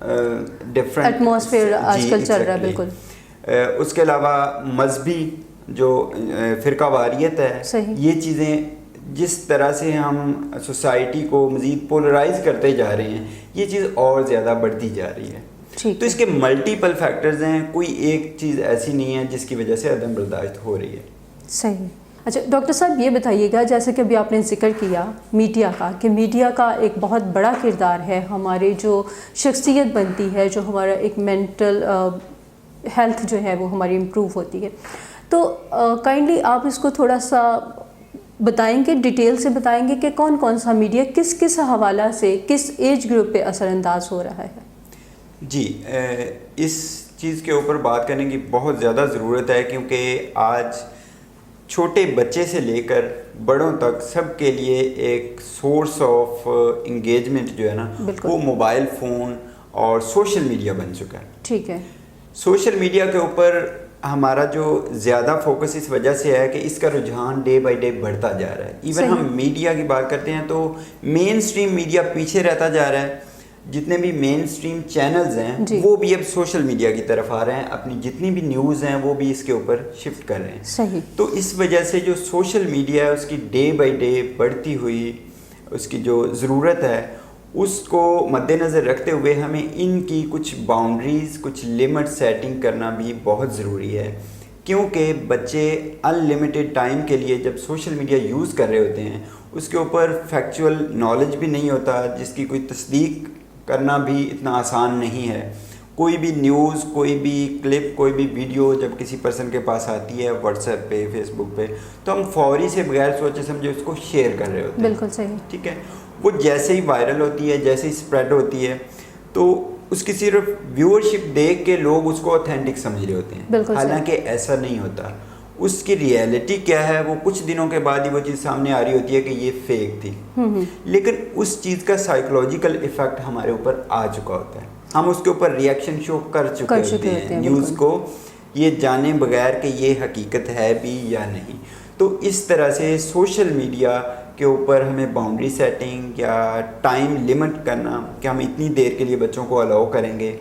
Different atmosphere آج کل چل رہا ہے. بالکل. اس کے علاوہ مذہبی جو فرقہ واریت ہے, یہ چیزیں جس طرح سے ہم سوسائٹی کو مزید پولرائز کرتے جا رہے ہیں, یہ چیز اور زیادہ بڑھتی جا رہی ہے. تو اس کے ملٹیپل فیکٹرز ہیں, کوئی ایک چیز ایسی نہیں ہے جس کی وجہ سے عدم برداشت ہو رہی ہے. صحیح. اچھا ڈاکٹر صاحب یہ بتائیے گا, جیسے کہ ابھی آپ نے ذکر کیا میڈیا کا, کہ میڈیا کا ایک بہت بڑا کردار ہے ہمارے جو شخصیت بنتی ہے, جو ہمارا ایک مینٹل ہیلتھ جو ہے وہ ہماری امپروو ہوتی ہے. تو کائنڈلی آپ اس کو تھوڑا سا بتائیں گے, ڈیٹیل سے بتائیں گے کہ کون کون سا میڈیا کس کس حوالہ سے کس ایج گروپ پہ اثر انداز ہو رہا ہے؟ جی, اس چیز کے اوپر بات کرنے کی بہت زیادہ ضرورت ہے, کیونکہ آج چھوٹے بچے سے لے کر بڑوں تک سب کے لیے ایک سورس آف انگیجمنٹ جو ہے نا, وہ موبائل فون اور سوشل میڈیا بن چکا ہے. ٹھیک ہے. سوشل میڈیا کے اوپر ہمارا جو زیادہ فوکس اس وجہ سے ہے کہ اس کا رجحان ڈے بائی ڈے بڑھتا جا رہا ہے. ایون ہم میڈیا کی بات کرتے ہیں تو مین سٹریم میڈیا پیچھے رہتا جا رہا ہے. جتنے بھی مین سٹریم چینلز ہیں وہ بھی اب سوشل میڈیا کی طرف آ رہے ہیں, اپنی جتنی بھی نیوز ہیں وہ بھی اس کے اوپر شفٹ کر رہے ہیں. صحیح. تو اس وجہ سے جو سوشل میڈیا ہے اس کی ڈے بائی ڈے بڑھتی ہوئی اس کی جو ضرورت ہے, اس کو مد نظر رکھتے ہوئے ہمیں ان کی کچھ باؤنڈریز, کچھ لمٹ سیٹنگ کرنا بھی بہت ضروری ہے. کیونکہ بچے ان لمیٹڈ ٹائم کے لیے جب سوشل میڈیا یوز کر رہے ہوتے ہیں, اس کے اوپر فیکچول نالج بھی نہیں ہوتا, جس کی کوئی تصدیق کرنا بھی اتنا آسان نہیں ہے. کوئی بھی نیوز, کوئی بھی کلپ, کوئی بھی ویڈیو جب کسی پرسن کے پاس آتی ہے واٹس ایپ پہ, فیس بک پہ, تو ہم فوری سے بغیر سوچے سمجھے اس کو شیئر کر رہے ہوتے ہیں. بالکل صحیح. ٹھیک ہے. وہ جیسے ہی وائرل ہوتی ہے, جیسے ہی اسپریڈ ہوتی ہے, تو اس کی صرف ویورشپ دیکھ کے لوگ اس کو اوتھینٹک سمجھ رہے ہوتے ہیں, حالانکہ ایسا نہیں ہوتا. اس کی ریئلٹی کیا ہے وہ کچھ دنوں کے بعد ہی وہ چیز سامنے آ رہی ہوتی ہے کہ یہ فیک تھی. لیکن اس چیز کا سائیکولوجیکل ایفیکٹ ہمارے اوپر آ چکا ہوتا ہے, ہم اس کے اوپر ریئیکشن شو کر چکے ہوتے ہیں نیوز کو, یہ جانے بغیر کہ یہ حقیقت ہے بھی یا نہیں. تو اس طرح سے سوشل میڈیا کے اوپر ہمیں باؤنڈری سیٹنگ یا ٹائم لمٹ کرنا کہ ہم اتنی دیر کے لیے بچوں کو الاؤ کریں گے,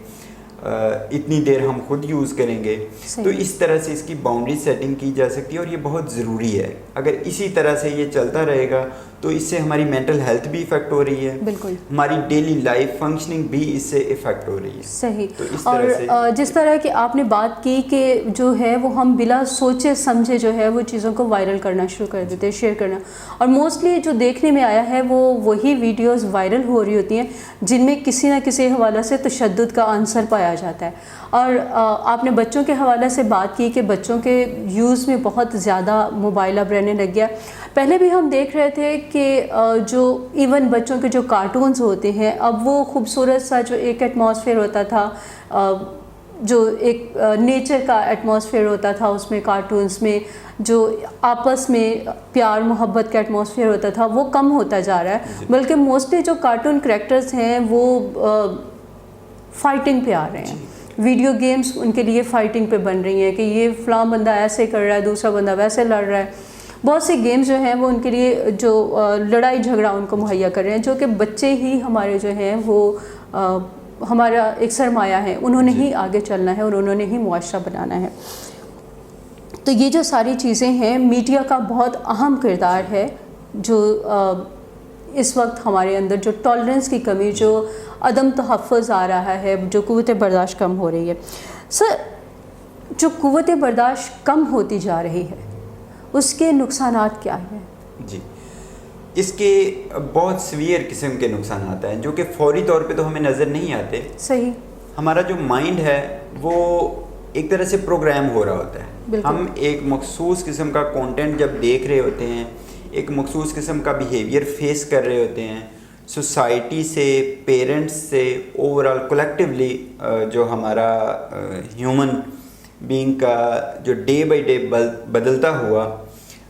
اتنی دیر ہم خود یوز کریں گے, تو اس طرح سے اس کی باؤنڈری سیٹنگ کی جا سکتی ہے, اور یہ بہت ضروری ہے. اگر اسی طرح سے یہ چلتا رہے گا تو اس سے ہماری مینٹل ہیلتھ بھی افیکٹ ہو رہی ہے, بالکل ہماری ڈیلی لائف فنکشننگ بھی اس سے افیکٹ ہو رہی ہے. صحیح. تو اس طرح سے اور جس طرح کہ آپ نے بات کی کہ جو ہے وہ ہم بلا سوچے سمجھے جو ہے وہ چیزوں کو وائرل کرنا شروع کر دیتے ہیں, شیئر کرنا, اور موسٹلی جو دیکھنے میں آیا ہے وہ وہی ویڈیوز وائرل ہو رہی ہوتی ہیں جن میں کسی نہ کسی حوالے سے تشدد کا عنصر پایا جاتا ہے. اور آپ نے بچوں کے حوالے سے بات کی کہ بچوں کے یوز میں بہت زیادہ موبائل اب رہنے لگ گیا. پہلے بھی ہم دیکھ رہے تھے کہ جو ایون بچوں کے جو کارٹونز ہوتے ہیں, اب وہ خوبصورت سا جو ایک ایٹماسفیئر ہوتا تھا, جو ایک نیچر کا ایٹماسفیئر ہوتا تھا, اس میں کارٹونز میں جو آپس میں پیار محبت کا ایٹماسفیئر ہوتا تھا وہ کم ہوتا جا رہا ہے. بلکہ موسٹلی جو کارٹون کریکٹرز ہیں وہ فائٹنگ پہ آ رہے ہیں. ویڈیو گیمز ان کے لیے فائٹنگ پہ بن رہی ہیں کہ یہ فلاں بندہ ایسے کر رہا ہے, دوسرا بندہ ویسے لڑ رہا ہے. بہت سے گیمز جو ہیں وہ ان کے لیے جو لڑائی جھگڑا ان کو مہیا کر رہے ہیں, جو کہ بچے ہی ہمارے جو ہیں وہ ہمارا ایک سرمایہ ہے, انہوں نے ہی آگے چلنا ہے اور انہوں نے ہی معاشرہ بنانا ہے. تو یہ جو ساری چیزیں ہیں, میڈیا کا بہت اہم کردار ہے جو اس وقت ہمارے اندر جو ٹالرنس کی کمی, جو عدم تحفظ آ رہا ہے, جو قوت برداشت کم ہو رہی ہے. سر, جو قوت برداشت کم ہوتی جا رہی ہے اس کے نقصانات کیا ہیں؟ جی, اس کے بہت سویئر قسم کے نقصانات ہیں جو کہ فوری طور پہ تو ہمیں نظر نہیں آتے. صحیح. ہمارا جو مائنڈ ہے وہ ایک طرح سے پروگرام ہو رہا ہوتا ہے. ہم ایک مخصوص قسم کا کانٹینٹ جب دیکھ رہے ہوتے ہیں, ایک مخصوص قسم کا بیہیویئر فیس کر رہے ہوتے ہیں, سوسائٹی سے, پیرنٹس سے, اوور آل کولیکٹیولی جو ہمارا ہیومن بینگ کا جو ڈے بائی ڈے بدلتا ہوا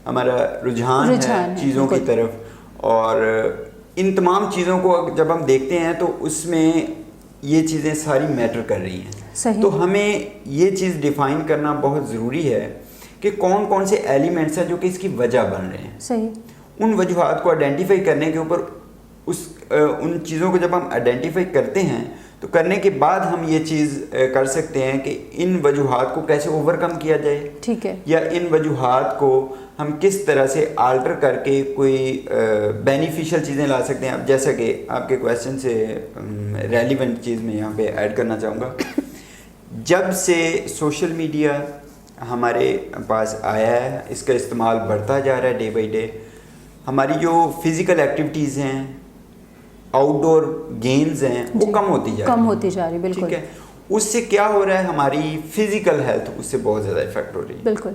ہمارا رجحان ہے چیزوں کی طرف, اور ان تمام چیزوں کو جب ہم دیکھتے ہیں تو اس میں یہ چیزیں ساری میٹر کر رہی ہیں. تو ہمیں یہ چیز ڈیفائن کرنا بہت ضروری ہے کہ کون کون سے ایلیمنٹس ہیں جو کہ اس کی وجہ بن رہے ہیں. صحیح. ان وجوہات کو آئیڈینٹیفائی کرنے کے اوپر ان چیزوں کو جب ہم آئیڈینٹیفائی کرتے ہیں تو کرنے کے بعد ہم یہ چیز کر سکتے ہیں کہ ان وجوہات کو کیسے اوور کم کیا جائے، ٹھیک ہے، یا ان وجوہات کو ہم کس طرح سے آلٹر کر کے کوئی بینیفیشل چیزیں لا سکتے ہیں. اب جیسا کہ آپ کے کویسچن سے ریلیونٹ چیز میں یہاں پہ ایڈ کرنا چاہوں گا، جب سے سوشل میڈیا ہمارے پاس آیا ہے، اس کا استعمال بڑھتا جا رہا ہے ڈے بائی ڈے. ہماری جو فزیکل ایکٹیویٹیز ہیں، آؤٹ ڈور گیمز ہیں، وہ کم ہوتی جا رہی، بالکل. ٹھیک ہے، اس سے کیا ہو رہا ہے، ہماری فزیکل ہیلتھ اس سے بہت زیادہ افیکٹ ہو رہی ہے. بالکل.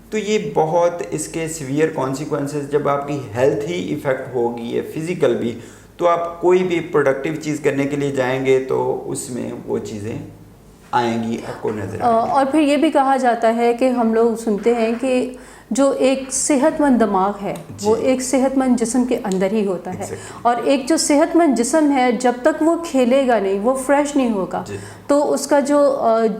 تو یہ بہت اس کے سیویئر کانسیکوینسز، جب آپ کی ہیلتھ ہی افیکٹ ہوگی ہے فزیکل بھی، تو آپ کوئی بھی پروڈکٹیو چیز کرنے کے لیے جائیں گے تو اس میں وہ چیزیں آئیں گی، آپ کو نظر آئیں گی. اور پھر یہ بھی کہا جاتا ہے کہ ہم لوگ سنتے ہیں کہ جو ایک صحت مند دماغ ہے وہ ایک صحت مند جسم کے اندر ہی ہوتا ہے، اور ایک جو صحت مند جسم ہے جب تک وہ کھیلے گا نہیں، وہ فریش نہیں ہوگا، تو اس کا جو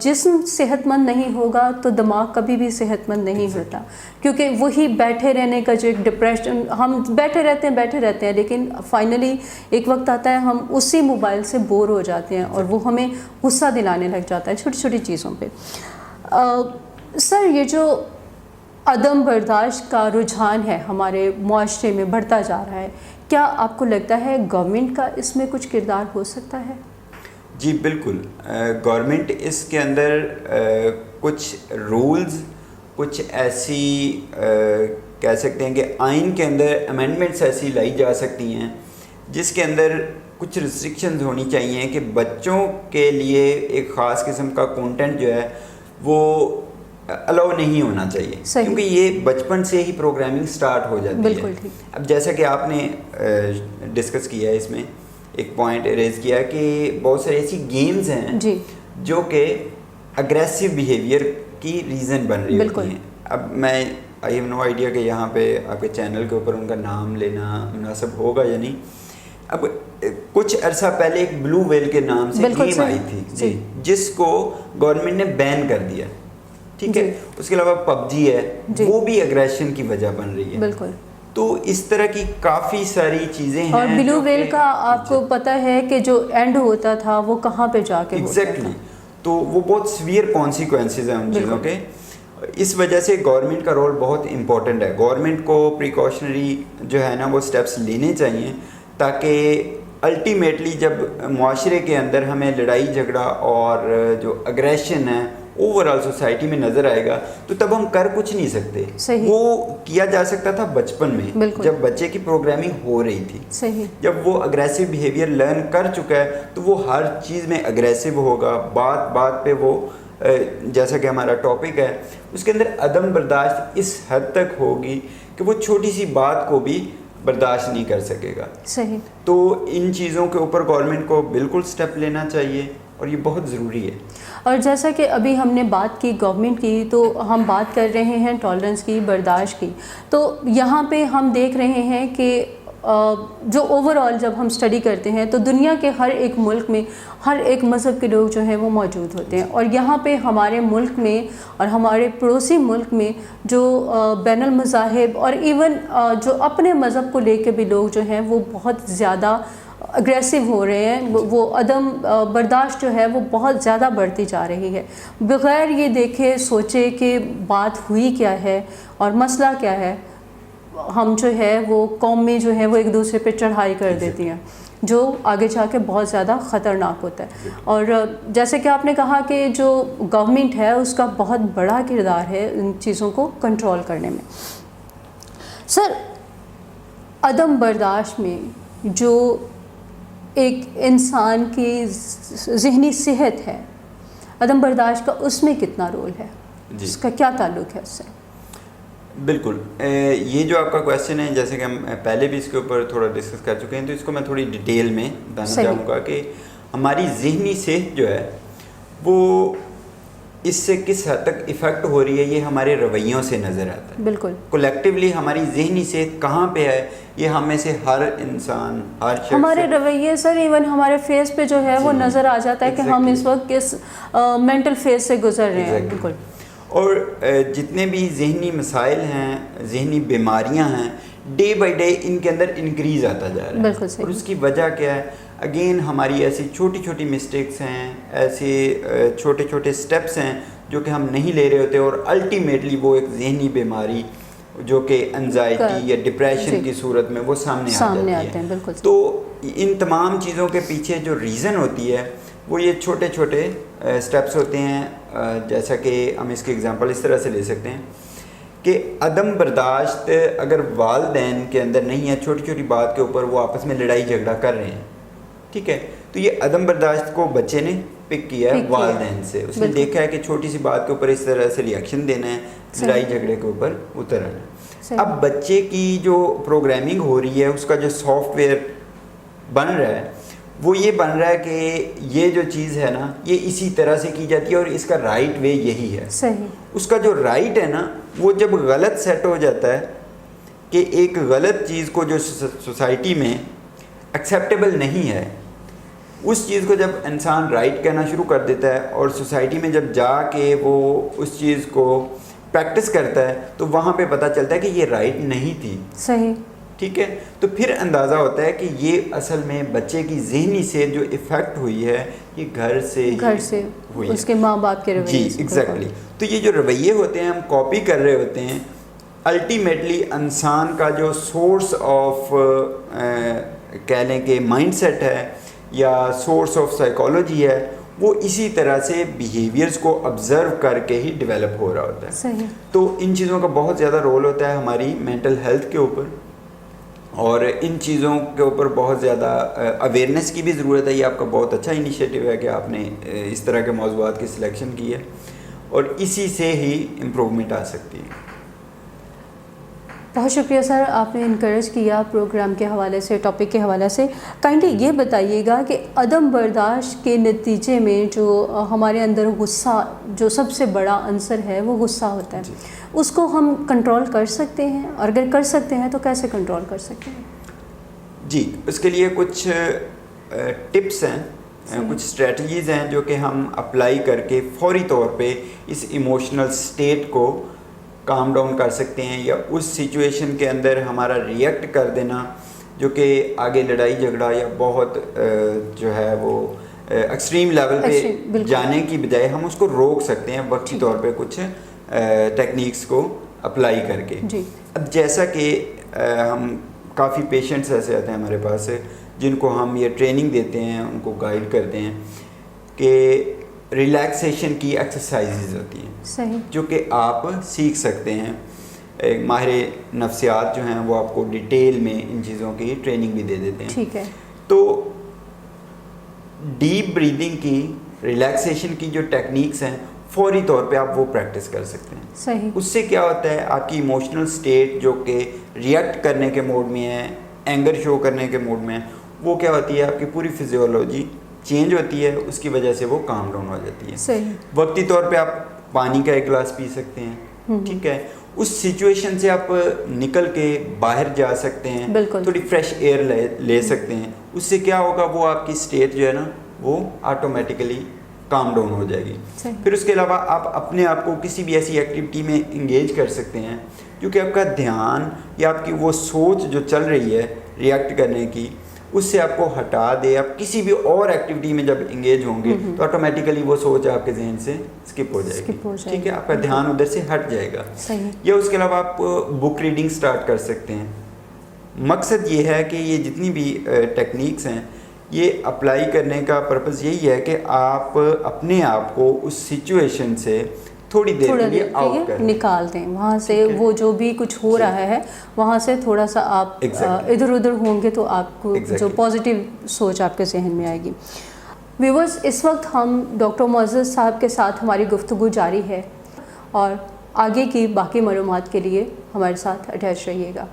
جسم صحت مند نہیں ہوگا تو دماغ کبھی بھی صحت مند نہیں ہوتا. کیونکہ وہی بیٹھے رہنے کا جو ایک ڈپریشن، ہم بیٹھے رہتے ہیں لیکن فائنلی ایک وقت آتا ہے ہم اسی موبائل سے بور ہو جاتے ہیں اور وہ ہمیں غصہ دلانے لگ جاتا ہے چھوٹی چھوٹی چیزوں پہ. سر، یہ جو عدم برداشت کا رجحان ہے ہمارے معاشرے میں بڑھتا جا رہا ہے، کیا آپ کو لگتا ہے گورنمنٹ کا اس میں کچھ کردار ہو سکتا ہے؟ جی بالکل. گورنمنٹ اس کے اندر کچھ رولز، کچھ ایسی کہہ سکتے ہیں کہ آئین کے اندر امینڈمنٹس ایسی لائی جا سکتی ہیں جس کے اندر کچھ ریسٹرکشنز ہونی چاہیے کہ بچوں کے لیے ایک خاص قسم کا کنٹینٹ جو ہے وہ الاؤ نہیں ہونا چاہیے، کیونکہ یہ بچپن سے ہی پروگرامنگ سٹارٹ ہو جاتی ہے. اب جیسا کہ آپ نے ڈسکس کیا ہے، اس میں ایک پوائنٹ ریز کیا کہ بہت ساری ایسی گیمز ہیں جو کہ اگریسو بیہیویئر کی ریزن بن رہی ہوتی ہیں. اب میں آئی ہیو نو آئیڈیا کہ یہاں پہ آپ کے چینل کے اوپر ان کا نام لینا مناسب ہوگا یا نہیں. اب کچھ عرصہ پہلے ایک بلو ویل کے نام سے گیم آئی تھی جس کو گورنمنٹ نے بین کر دیا، ٹھیک ہے. اس کے علاوہ پب جی ہے، وہ بھی اگریشن کی وجہ بن رہی ہے. بالکل. تو اس طرح کی کافی ساری چیزیں ہیں. اور بلو ویل کا آپ کو پتہ ہے کہ جو اینڈ ہوتا تھا وہ کہاں پہ جا کے ہوتا تھا. تو وہ بہت سیویئر کانسیکوینسز ہیں ان چیزوں کے. اس وجہ سے گورنمنٹ کا رول بہت امپورٹنٹ ہے. گورنمنٹ کو پریکاشنری جو ہے نا وہ سٹیپس لینے چاہیے تاکہ الٹیمیٹلی جب معاشرے کے اندر ہمیں لڑائی جھگڑا اور جو اگریشن ہے اوور آل سوسائٹی میں نظر آئے گا تو تب ہم کر کچھ نہیں سکتے. وہ کیا جا سکتا تھا بچپن میں جب بچے کی پروگرامنگ ہو رہی تھی. جب وہ اگریسو بیہیویئر لرن کر چکا ہے تو وہ ہر چیز میں اگریسو ہوگا. بات بات پہ وہ جیسا کہ ہمارا ٹاپک ہے اس کے اندر عدم برداشت اس حد تک ہوگی کہ وہ چھوٹی سی بات کو بھی برداشت نہیں کر سکے گا. صحیح. تو ان چیزوں کے اوپر گورنمنٹ کو بالکل سٹیپ لینا چاہیے اور یہ بہت ضروری ہے. اور جیسا کہ ابھی ہم نے بات کی گورنمنٹ کی، تو ہم بات کر رہے ہیں ٹالرنس کی، برداشت کی. تو یہاں پہ ہم دیکھ رہے ہیں کہ جو اوور آل جب ہم اسٹڈی کرتے ہیں تو دنیا کے ہر ایک ملک میں ہر ایک مذہب کے لوگ جو ہیں وہ موجود ہوتے ہیں. اور یہاں پہ ہمارے ملک میں اور ہمارے پڑوسی ملک میں جو بین المذاہب اور ایون جو اپنے مذہب کو لے کے بھی لوگ جو ہیں وہ بہت زیادہ اگریسو ہو رہے ہیں. وہ عدم برداشت جو ہے وہ بہت زیادہ بڑھتی جا رہی ہے بغیر یہ دیکھے سوچے کہ بات ہوئی کیا ہے اور مسئلہ کیا ہے. ہم جو ہے وہ قوم میں جو ہے وہ ایک دوسرے پہ چڑھائی کر دیتی ہیں جو آگے جا کے بہت زیادہ خطرناک ہوتا ہے. اور جیسے کہ آپ نے کہا کہ جو گورنمنٹ ہے اس کا بہت بڑا کردار ہے ان چیزوں کو کنٹرول کرنے میں. سر، عدم برداشت میں جو ایک انسان کی ذہنی صحت ہے، عدم برداشت کا اس میں کتنا رول ہے؟ اس کا کیا تعلق ہے اس سے؟ بالکل. یہ جو آپ کا کویسچن ہے جیسے کہ ہم پہلے بھی اس کے اوپر تھوڑا ڈسکس کر چکے ہیں تو اس کو میں تھوڑی ڈیٹیل میں بتانا چاہوں گا کہ ہماری ذہنی صحت جو ہے وہ اس سے کس حد تک ایفیکٹ ہو رہی ہے یہ ہمارے رویوں سے نظر آتا ہے. بالکل. کولیکٹیولی ہماری ذہنی صحت کہاں پہ ہے یہ ہم میں سے ہر انسان، ہر شخص، ہمارے رویے سر ایون ہمارے فیس پہ جو ہے وہ نظر آ جاتا ہے کہ ہم اس وقت کس مینٹل فیز سے گزر رہے ہیں. بالکل. اور جتنے بھی ذہنی مسائل ہیں، ذہنی بیماریاں ہیں، ڈے بائی ڈے ان کے اندر انکریز آتا جا رہا ہے. بالکل صحیح. اور اس کی وجہ کیا ہے؟ اگین ہماری ایسی چھوٹی چھوٹی مسٹیکس ہیں, ایسے چھوٹے چھوٹے سٹیپس ہیں جو کہ ہم نہیں لے رہے ہوتے, اور الٹیمیٹلی وہ ایک ذہنی بیماری جو کہ انزائٹی یا ڈپریشن کی صورت میں وہ سامنے آتی ہے. تو ان تمام چیزوں کے پیچھے جو ریزن ہوتی ہے وہ یہ چھوٹے چھوٹے سٹیپس ہوتے ہیں. جیسا کہ ہم اس کی اگزامپل اس طرح سے لے سکتے ہیں کہ عدم برداشت اگر والدین کے اندر نہیں ہے, چھوٹی چھوٹی بات کے اوپر وہ آپس میں لڑائی جھگڑا کر رہے ہیں, ٹھیک ہے, تو یہ عدم برداشت کو بچے نے پک کیا ہے والدین سے. اس نے دیکھا ہے کہ چھوٹی سی بات کے اوپر اس طرح سے ریئیکشن دینا ہے, لڑائی جھگڑے کے اوپر اتر آنا ہے. اب بچے کی جو پروگرامنگ ہو رہی ہے, اس کا جو سافٹ ویئر بن رہا ہے وہ یہ بن رہا ہے کہ یہ جو چیز ہے نا یہ اسی طرح سے کی جاتی ہے اور اس کا رائٹ وے یہی ہے. صحیح. اس کا جو رائٹ ہے نا وہ جب غلط سیٹ ہو جاتا ہے کہ ایک غلط چیز کو جو سوسائٹی میں ایکسیپٹیبل نہیں ہے, اس چیز کو جب انسان رائٹ کہنا شروع کر دیتا ہے اور سوسائٹی میں جب جا کے وہ اس چیز کو پریکٹس کرتا ہے تو وہاں پہ پتہ چلتا ہے کہ یہ رائٹ نہیں تھی. صحیح. ٹھیک ہے, تو پھر اندازہ ہوتا ہے کہ یہ اصل میں بچے کی ذہنی سے جو افیکٹ ہوئی ہے یہ گھر سے ہوئی ہے, اس کے ماں باپ کے رویے. جی ایگزیکٹلی. تو یہ جو رویے ہوتے ہیں ہم کاپی کر رہے ہوتے ہیں, الٹیمیٹلی انسان کا جو سورس آف کہہ لیں کہ مائنڈ سیٹ ہے یا سورس آف سائیکالوجی ہے وہ اسی طرح سے بیہیویئرز کو آبزرو کر کے ہی ڈیولپ ہو رہا ہوتا ہے. صحیح. تو ان چیزوں کا بہت زیادہ رول ہوتا ہے ہماری مینٹل ہیلتھ کے اوپر, اور ان چیزوں کے اوپر بہت زیادہ اویئرنیس کی بھی ضرورت ہے. یہ آپ کا بہت اچھا انیشیٹو ہے کہ آپ نے اس طرح کے موضوعات کی سلیکشن کی ہے, اور اسی سے ہی امپروومنٹ آ سکتی ہے. بہت شکریہ سر, آپ نے انکریج کیا پروگرام کے حوالے سے, ٹاپک کے حوالے سے. کائنڈلی یہ بتائیے گا کہ عدم برداشت کے نتیجے میں جو ہمارے اندر غصہ, جو سب سے بڑا عنصر ہے وہ غصہ ہوتا ہے, اس کو ہم کنٹرول کر سکتے ہیں, اور اگر کر سکتے ہیں تو کیسے کنٹرول کر سکتے ہیں؟ جی, اس کے لیے کچھ ٹپس ہیں, کچھ اسٹریٹجیز ہیں جو کہ ہم اپلائی کر کے فوری طور پہ اس ایموشنل سٹیٹ کو کام ڈاؤن کر سکتے ہیں, یا اس سچویشن کے اندر ہمارا ریئیکٹ کر دینا جو کہ آگے لڑائی جھگڑا یا بہت جو ہے وہ ایکسٹریم لیول پہ جانے کی بجائے ہم اس کو روک سکتے ہیں وقتی طور پہ کچھ ٹیکنیکس کو اپلائی کر کے. اب جیسا کہ ہم کافی پیشنٹس ایسے آتے ہیں ہمارے پاس جن کو ہم یہ ٹریننگ دیتے ہیں, ان کو گائیڈ کرتے ہیں کہ ریلیکسیشن کی ایکسرسائزز ہوتی ہیں. صحیح. جو کہ آپ سیکھ سکتے ہیں. ماہر نفسیات جو ہیں وہ آپ کو ڈیٹیل میں ان چیزوں کی ٹریننگ بھی دے دیتے ہیں. ٹھیک ہے. تو ڈیپ بریدنگ کی, ریلیکسیشن کی جو ٹیکنیکس ہیں فوری طور پہ آپ وہ پریکٹس کر سکتے ہیں. صحیح. اس سے کیا ہوتا ہے, آپ کی ایموشنل سٹیٹ جو کہ ریئیکٹ کرنے کے موڈ میں ہے, اینگر شو کرنے کے موڈ میں ہے, وہ کیا ہوتی ہے, آپ کی پوری فزیولوجی چینج ہوتی ہے, اس کی وجہ سے وہ کام ڈاؤن ہو جاتی ہے. صحیح. وقتی طور پہ آپ پانی کا ایک گلاس پی سکتے ہیں, ٹھیک ہے, اس سچویشن سے آپ نکل کے باہر جا سکتے ہیں, تھوڑی فریش ایئر لے سکتے ہیں. اس سے کیا ہوگا, وہ آپ کی سٹیٹ جو ہے نا وہ آٹومیٹیکلی کام ڈاؤن ہو جائے گی. پھر اس کے علاوہ آپ اپنے آپ کو کسی بھی ایسی ایکٹیویٹی میں انگیج کر سکتے ہیں جو کہ آپ کا دھیان یا آپ کی وہ سوچ جو چل رہی ہے ریئیکٹ کرنے کی, اس سے آپ کو ہٹا دے. آپ کسی بھی اور ایکٹیویٹی میں جب انگیج ہوں گے تو آٹومیٹیکلی وہ سوچ آپ کے ذہن سے اسکپ ہو جائے گی. ٹھیک ہے, آپ کا دھیان ادھر سے ہٹ جائے گا. یا اس کے علاوہ آپ بک ریڈنگ سٹارٹ کر سکتے ہیں. مقصد یہ ہے کہ یہ جتنی بھی ٹیکنیکس ہیں یہ اپلائی کرنے کا پرپز یہی ہے کہ آپ اپنے آپ کو اس سچویشن سے تھوڑی دیر کے لیے آؤٹ کر نکال دیں, وہاں سے وہ جو بھی کچھ ہو رہا ہے وہاں سے تھوڑا سا آپ ادھر ادھر ہوں گے تو آپ کو جو پازیٹیو سوچ آپ کے ذہن میں آئے گی. ویورز, اس وقت ہم ڈاکٹر معزز صاحب کے ساتھ ہماری گفتگو جاری ہے, اور آگے کی باقی معلومات کے لیے ہمارے ساتھ اٹیچ رہیے گا.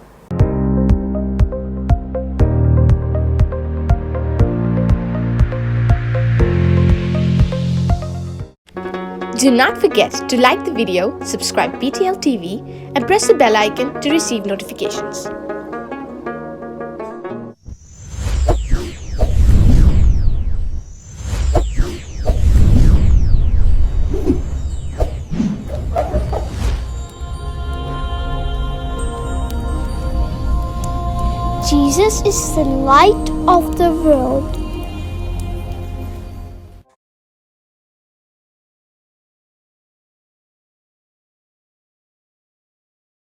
Do not forget to like the video, subscribe BTL TV, and press the bell icon to receive notifications. Jesus is the light of the world.